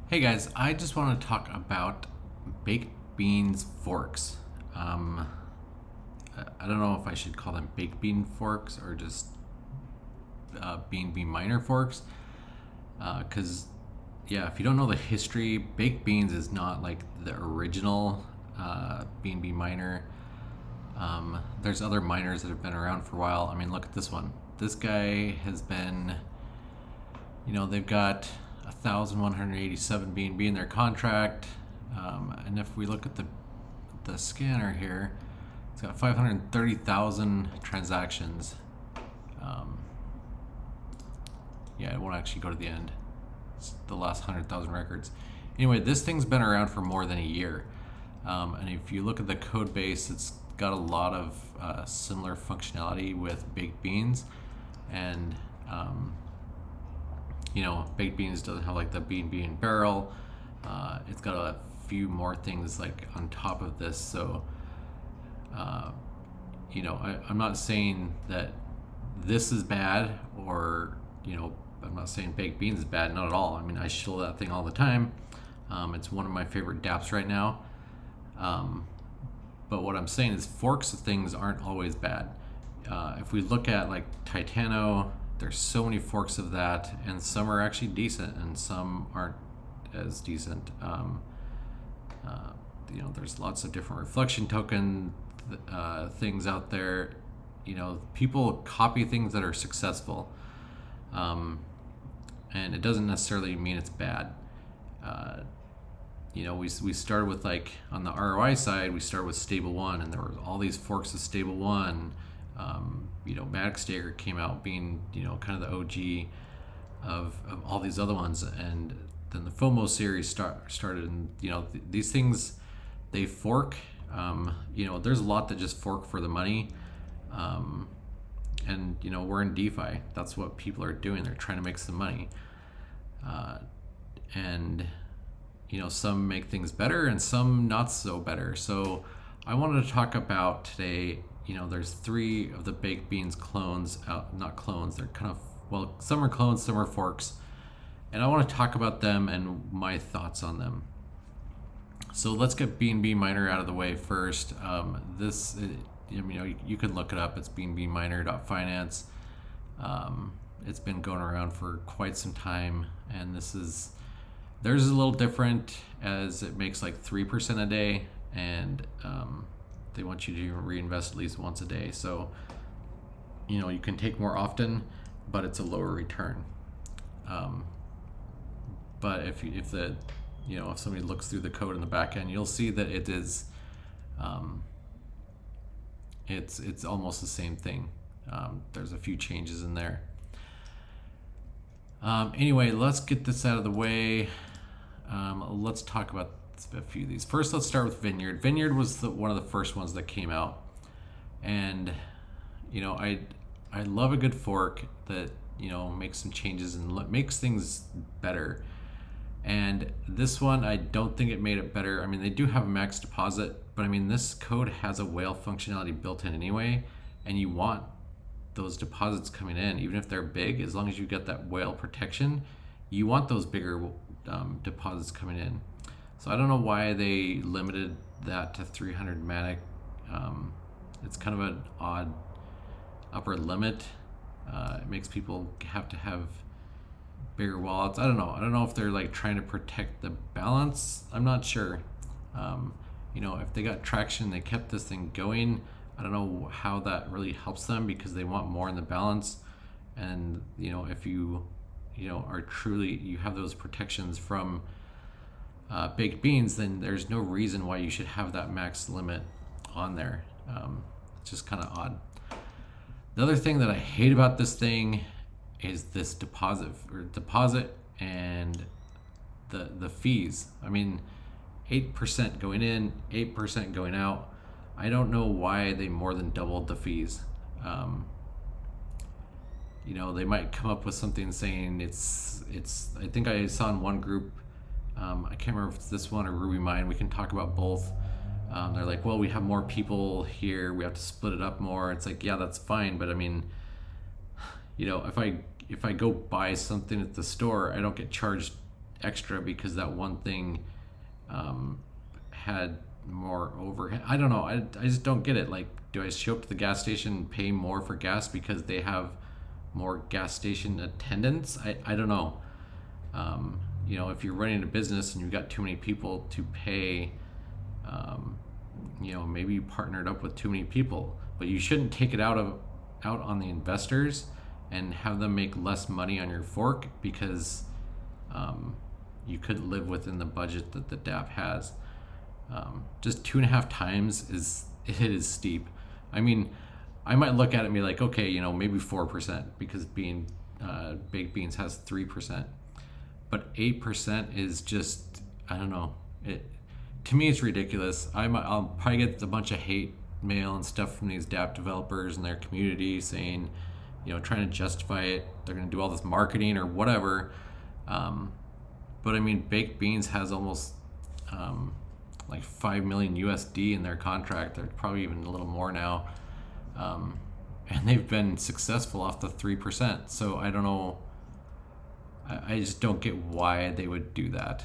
Hey guys, I just want to talk about baked beans forks. Um, I don't know if I should call them baked bean forks or just bean minor forks. Because, yeah, if you don't know the history, baked beans is not like the original bean minor. There's other miners that have been around for a while. I mean, look at this one. This guy has been, they've got 1,187 BNB in their contract. And if we look at the scanner here, it's got 530,000 transactions. Um, yeah, it won't actually go to the end. It's the last 100,000 records. Anyway, this thing's been around for more than a year. And if you look at the code base, it's got a lot of similar functionality with baked beans. And baked beans doesn't have like the bean barrel. It's got a few more things like on top of this. So, uh, I'm not saying that this is bad or, I'm not saying baked beans is bad, not at all. I mean, I shill that thing all the time. It's one of my favorite dApps right now. But what I'm saying is forks of things aren't always bad. If we look at like Titano, there's so many forks of that, and some are actually decent, and some aren't as decent. There's lots of different reflection token things out there. People copy things that are successful, and it doesn't necessarily mean it's bad. Uh, we started with like on the ROI side, we started with Stable One, and there were all these forks of Stable One. Matic Staker came out being kind of the OG of all these other ones, and then the FOMO series started, and these things they fork. There's a lot that just fork for the money, and we're in DeFi. That's what people are doing. They're trying to make some money, and some make things better and some not so better. So I wanted to talk about today, there's three of the baked beans clones out, not clones, they're kind of, well, some are clones, some are forks. And I want to talk about them and my thoughts on them. So let's get BNB Miner out of the way first. You can look it up. It's bnbminer.finance. It's been going around for quite some time, and theirs is a little different as it makes like 3% a day, and they want you to reinvest at least once a day. So, you can take more often, but it's a lower return. But if somebody looks through the code in the back end, you'll see that it is, it's almost the same thing. There's a few changes in there. Anyway, let's get this out of the way. Let's talk about a few of these. First, let's start with Vineyard. Vineyard was one of the first ones that came out, and I love a good fork that makes some changes and makes things better. And this one, I don't think it made it better. I mean, they do have a max deposit, but I mean, this code has a whale functionality built in anyway, and you want those deposits coming in, even if they're big, as long as you get that whale protection, you want those bigger deposits coming in. So I don't know why they limited that to 300 Matic. It's kind of an odd upper limit. It makes people have to have bigger wallets. I don't know if they're like trying to protect the balance. I'm not sure. If they got traction, they kept this thing going. I don't know how that really helps them because they want more in the balance. And if you are truly, you have those protections from baked beans, then there's no reason why you should have that max limit on there. It's just kind of odd. The other thing that I hate about this thing is this deposit and the fees. I mean, 8% going in, 8% going out. I don't know why they more than doubled the fees. They might come up with something saying it's. I think I saw in one group. I can't remember if it's this one or Ruby Mine. We can talk about both. They're like, well, we have more people here. We have to split it up more. It's like, yeah, that's fine, but I mean, if I go buy something at the store, I don't get charged extra because that one thing had more overhead. I don't know. I just don't get it. Like, do I show up to the gas station and pay more for gas because they have more gas station attendants? I don't know. If you're running a business and you've got too many people to pay, maybe you partnered up with too many people, but you shouldn't take it out on the investors and have them make less money on your fork because you couldn't live within the budget that the DAP has. Just 2.5 times is steep. I mean, I might look at it and be like, okay, maybe 4% because baked beans has 3%, but 8% is just, I don't know. To me, it's ridiculous. I'll probably get a bunch of hate mail and stuff from these DApp developers and their community saying, trying to justify it. They're going to do all this marketing or whatever. But I mean, baked beans has almost like 5 million USD in their contract. They're probably even a little more now. And they've been successful off the 3%. So I don't know. I just don't get why they would do that.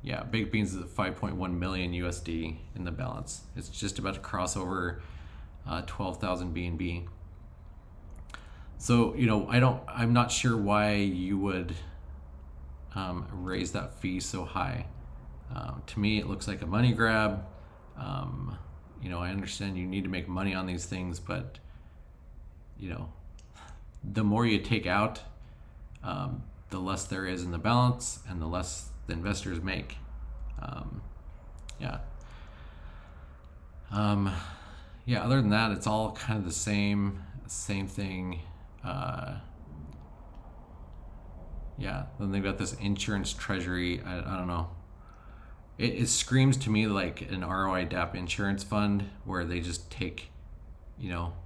Yeah, baked beans is at 5.1 million USD in the balance. It's just about to cross over 12,000 BNB. So, I'm not sure why you would raise that fee so high. To me, it looks like a money grab. I understand you need to make money on these things, but the more you take out, the less there is in the balance and the less the investors make. Other than that, it's all kind of the same thing. Then they've got this insurance treasury. I don't know. It screams to me like an ROI DApp insurance fund where they just take,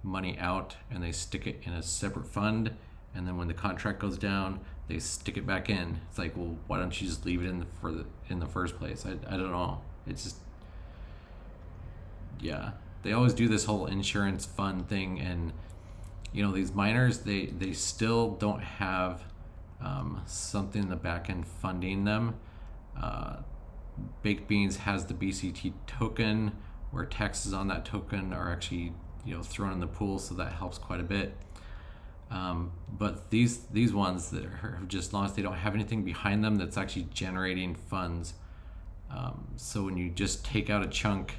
money out and they stick it in a separate fund, and then when the contract goes down, they stick it back in. It's like, well, why don't you just leave it in the first place? I don't know. It's just, they always do this whole insurance fund thing, and these miners, they still don't have something in the back end funding them. Baked Beans has the BCT token where taxes on that token are actually thrown in the pool, so that helps quite a bit. But these ones that have just launched, they don't have anything behind them that's actually generating funds. So when you just take out a chunk,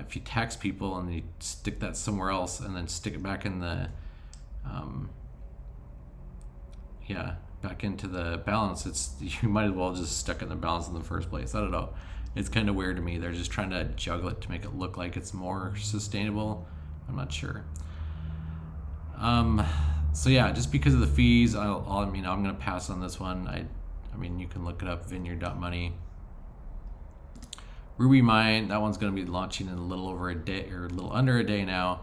if you tax people and you stick that somewhere else and then stick it back in the back into the balance, you might as well just stuck it in the balance in the first place. I don't know. It's kind of weird to me. They're just trying to juggle it to make it look like it's more sustainable. I'm not sure. Just because of the fees, I'm going to pass on this one. I mean, you can look it up, vineyard.money. Ruby Mine, that one's going to be launching in a little over a day, or a little under a day now.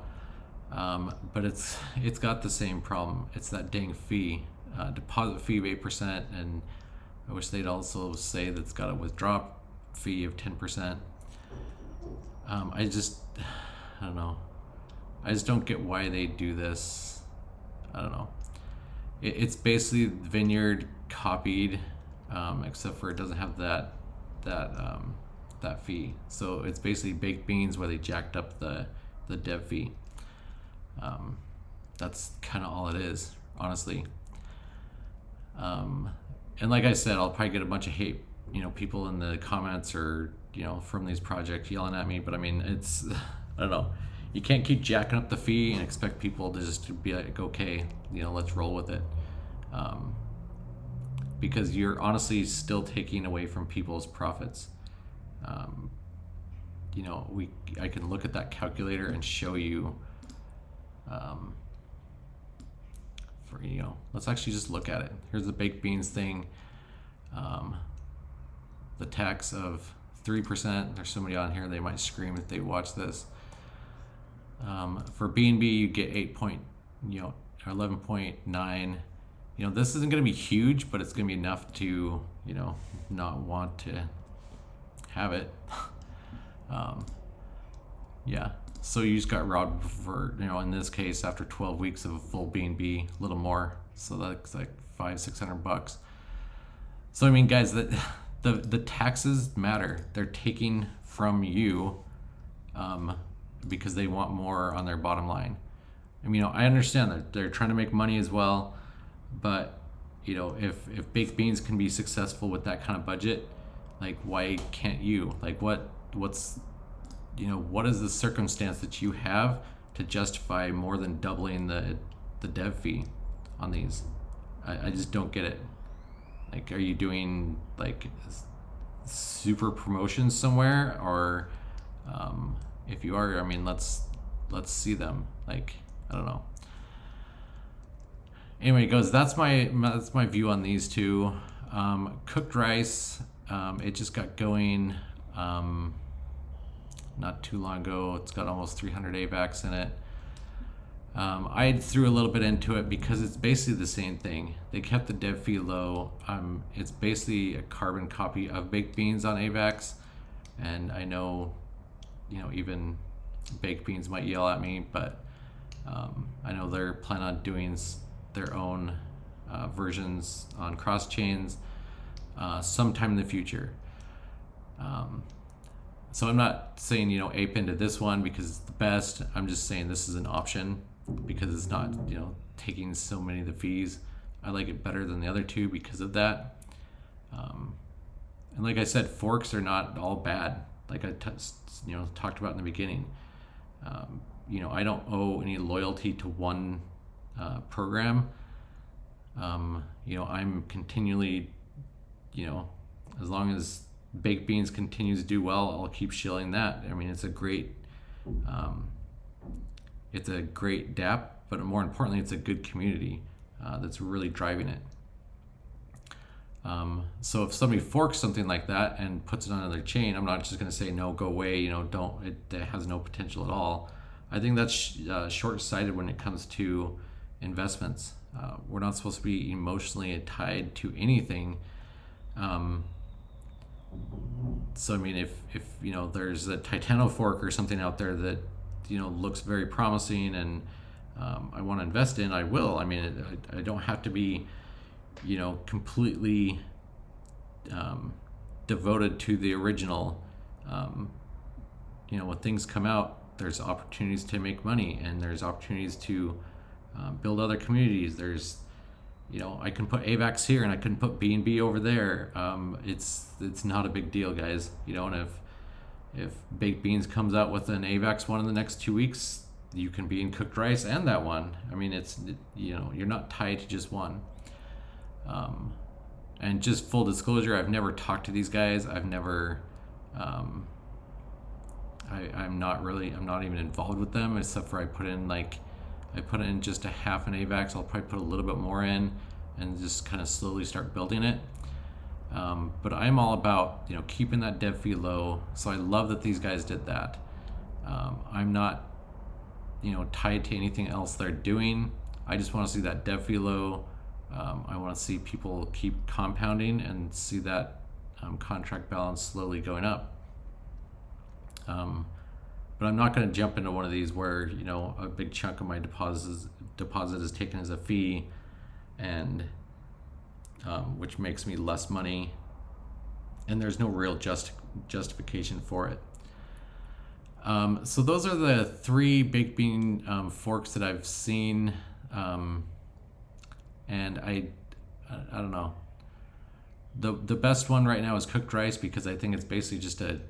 But it's got the same problem. It's that dang fee, deposit fee of 8%, and I wish they'd also say that it's got a withdraw fee of 10%. I don't know. I just don't get why they do this. I don't know. It's basically Vineyard copied, except for it doesn't have that fee. So it's basically Baked Beans where they jacked up the dev fee. That's kind of all it is, honestly. And like I said, I'll probably get a bunch of hate, people in the comments or from these projects yelling at me. But I mean, I don't know. You can't keep jacking up the fee and expect people to just be like, okay, let's roll with it. Because you're honestly still taking away from people's profits. I can look at that calculator and show you, let's actually just look at it. Here's the Baked Beans thing. The tax of 3%. There's somebody on here, they might scream if they watch this. For BNB, you get 11.9. This isn't going to be huge, but it's going to be enough to, not want to have it. So you just got robbed for, in this case, after 12 weeks of a full BNB, a little more. So that's like $500-600. So I mean, guys, the taxes matter. They're taking from you because they want more on their bottom line. I mean, I understand that they're trying to make money as well, but if baked beans can be successful with that kind of budget, like why can't you? Like what's what is the circumstance that you have to justify more than doubling the dev fee on these? I just don't get it. Like, are you doing like super promotions somewhere, or if you are, I mean, let's see them. Like, I don't know. Anyway, guys, that's my view on these two. Cooked rice, it just got going not too long ago. It's got almost 300 AVAX in it. I threw a little bit into it because it's basically the same thing. They kept the dev fee low. It's basically a carbon copy of baked beans on AVAX, and I know, even baked beans might yell at me, but I know they're planning on doing their own versions on cross chains sometime in the future. So I'm not saying ape into this one because it's the best. I'm just saying this is an option because it's not taking so many of the fees. I like it better than the other two because of that. And like I said, forks are not all bad. Like I talked about in the beginning. I don't owe any loyalty to one program. I'm continually, as long as baked beans continues to do well, I'll keep shilling that. I mean, it's a great DApp, but more importantly, it's a good community that's really driving it. So if somebody forks something like that and puts it on another chain, I'm not just going to say no, go away. Don't. It has no potential at all. I think that's short-sighted when it comes to investments. We're not supposed to be emotionally tied to anything. So I mean, if there's a Titano fork or something out there that looks very promising and I want to invest in, I will. I mean, I don't have to be completely devoted to the original. When things come out, there's opportunities to make money, and there's opportunities to build other communities. There's I can put AVAX here and I can put B&B over there. It's not a big deal, guys. And if baked beans comes out with an AVAX one in the next 2 weeks, you can be in cooked rice and that one. I mean, you're not tied to just one. And just full disclosure, I've never talked to these guys. I've never I'm not even involved with them, except for I put in just a half an AVAX. I'll probably put a little bit more in and just kind of slowly start building it. But I'm all about keeping that dev fee low. So I love that these guys did that. I'm not tied to anything else they're doing. I just want to see that dev fee low. I want to see people keep compounding and see that contract balance slowly going up. But I'm not going to jump into one of these where a big chunk of my deposit is taken as a fee, and which makes me less money, and there's no real justification for it. So those are the three baked bean forks that I've seen, and I don't know. The best one right now is cooked rice because I think it's basically just a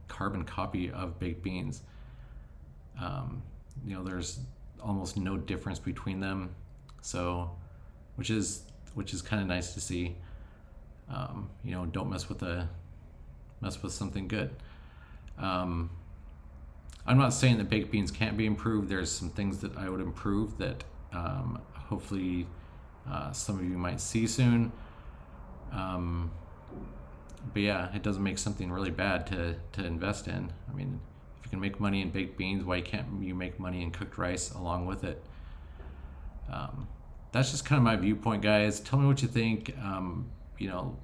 carbon copy of baked beans. There's almost no difference between them, so which is kind of nice to see. Don't mess with something good. I'm not saying that baked beans can't be improved. There's some things that I would improve that hopefully some of you might see soon. But yeah, it doesn't make something really bad to invest in. I mean, if you can make money in baked beans, why can't you make money in cooked rice along with it? That's just kind of my viewpoint, guys. Tell me what you think.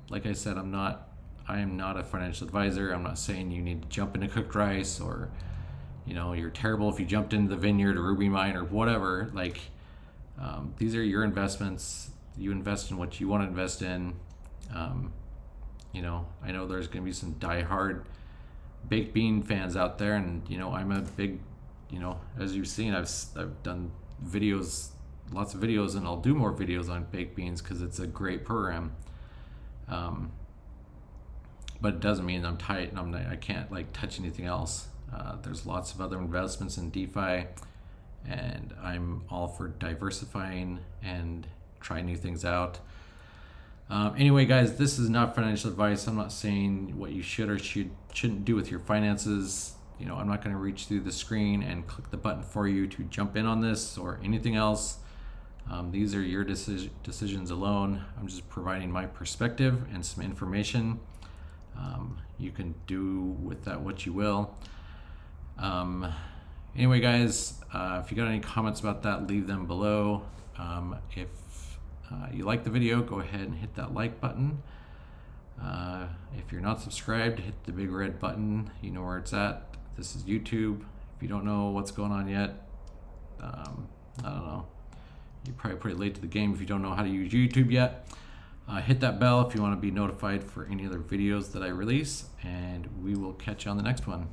Like I said, I am not a financial advisor. I'm not saying you need to jump into cooked rice, or you're terrible if you jumped into the Vineyard or Ruby Mine or whatever. Like, these are your investments. You invest in what you want to invest in. You know, I know there's going to be some diehard baked bean fans out there, and you know, I'm a big, you know, as you've seen, I've done videos, lots of videos, and I'll do more videos on baked beans because it's a great program. But it doesn't mean I'm tight and I can't like touch anything else. There's lots of other investments in DeFi, and I'm all for diversifying and trying new things out. Anyway, guys, this is not financial advice. I'm not saying what you should or shouldn't do with your finances. You know, I'm not going to reach through the screen and click the button for you to jump in on this or anything else. These are your decisions alone. I'm just providing my perspective and some information. You can do with that what you will. Anyway, guys, if you got any comments about that, leave them below. If you like the video, go ahead and hit that like button. If you're not subscribed, hit the big red button. You know where it's at. This is YouTube. If you don't know what's going on yet, I don't know. You're probably pretty late to the game if you don't know how to use YouTube yet. Hit that bell if you want to be notified for any other videos that I release, and we will catch you on the next one.